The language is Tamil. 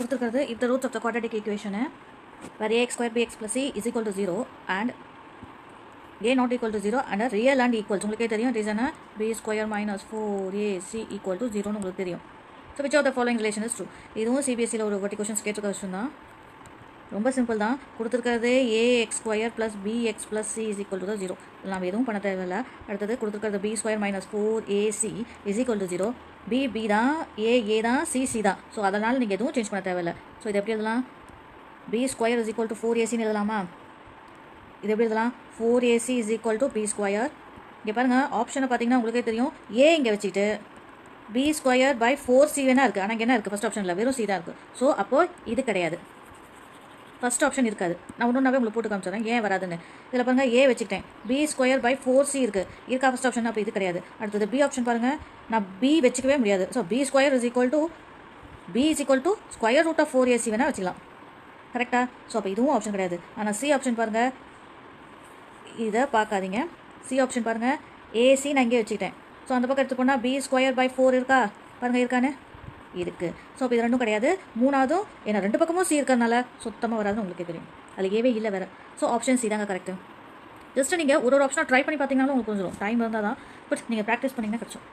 கொடுத்துருக்கிறது if the roots of the quadratic equation where ax square bx plus c is equal to 0 and a not equal to 0 and real and equals உங்களுக்கே தெரியும் reason b square minus 4ac equal to 0 உங்களுக்கு தெரியும். So which of the following relation is true? இதுவும் சிபிஎஸ்சியில் ஒரு வாட்டி கொஷின்ஸ் கேட்டிருக்க விஷயம் தான். ரொம்ப சிம்பிள் தான். கொடுத்துருக்கிறது ax square plus bx plus c is equal to 0. நம்ம எதுவும் பண்ண தேவையில்லை. அடுத்தது கொடுத்துருக்கிறது b square minus 4ac is equal to 0. b தான், a தான், c தான். ஸோ அதனால் நீங்கள் எதுவும் சேஞ்ச் பண்ண தேவையில்லை. ஸோ இது எப்படி எழுதலாம்? b square is equal to 4ac எழுதலாமா? இது எப்படி எழுதலாம்? 4ac is equal to b square. இங்கே பாருங்கள், ஆப்ஷனை பார்த்தீங்கன்னா உங்களுக்கே தெரியும். a இங்கே வச்சுட்டு b ஸ்கொயர் பை 4c வேணா இருக்குது. ஆனால் இங்கே என்ன இருக்குது? ஃபஸ்ட் ஆப்ஷனில் வெறும் c தான் இருக்குது. ஸோ அப்போது இது கிடையாது, ஃபஸ்ட் ஆப்ஷன் இருக்காது. நான் ஒன்றுனாவே உங்களுக்கு போட்டு காமிச்சிடுறேன் ஏன் வராதுன்னு. இதில் பாருங்கள், ஏ வச்சுக்கிட்டேன், பி ஸ்கொயர் பை 4c இருக்கா ஃபஸ்ட் ஆப்ஷன். அப்போ இது கிடையாது. அடுத்தது பி ஆப்ஷன் பாருங்கள், நான் பி வச்சுக்கவே முடியாது. So b square is equal to square root of 4ac வேணால் வச்சுக்கலாம். கரெக்டாக? ஸோ அப்போ இதுவும் ஆப்ஷன் கிடையாது. ஆனால் சி ஆப்ஷன் பாருங்கள், இதை பார்க்காதீங்க. சி ஆப்ஷன் பாருங்கள், ஏசி நான் இங்கே வச்சுக்கிட்டேன். ஸோ அந்த பக்கம் எடுத்து போனால் பி ஸ்கொயர் பை 4 இருக்கா பாருங்கள், இருக்கானே இருக்குது. ஸோ அப்போ இது ரெண்டும் கிடையாது. மூணாவதும் ஏன்னா ரெண்டு பக்கமும் சி இருக்கிறதுனால சுத்தமாக வராதுன்னு உங்களுக்கு தெரியும். அதில் ஏவே இல்லை வேறு. ஸோ ஆப்ஷன் சி தாங்க கரெக்டு. ஜஸ்ட்டு நீங்கள் ஒரு ஆப்ஷனாக ட்ரை பண்ணி பார்த்தீங்கன்னாலும் உங்களுக்கு கொஞ்சம் டைம் இருந்தால் தான். பட் நீங்கள் ப்ராக்டிஸ் பண்ணிங்கன்னா கிடச்சோம்.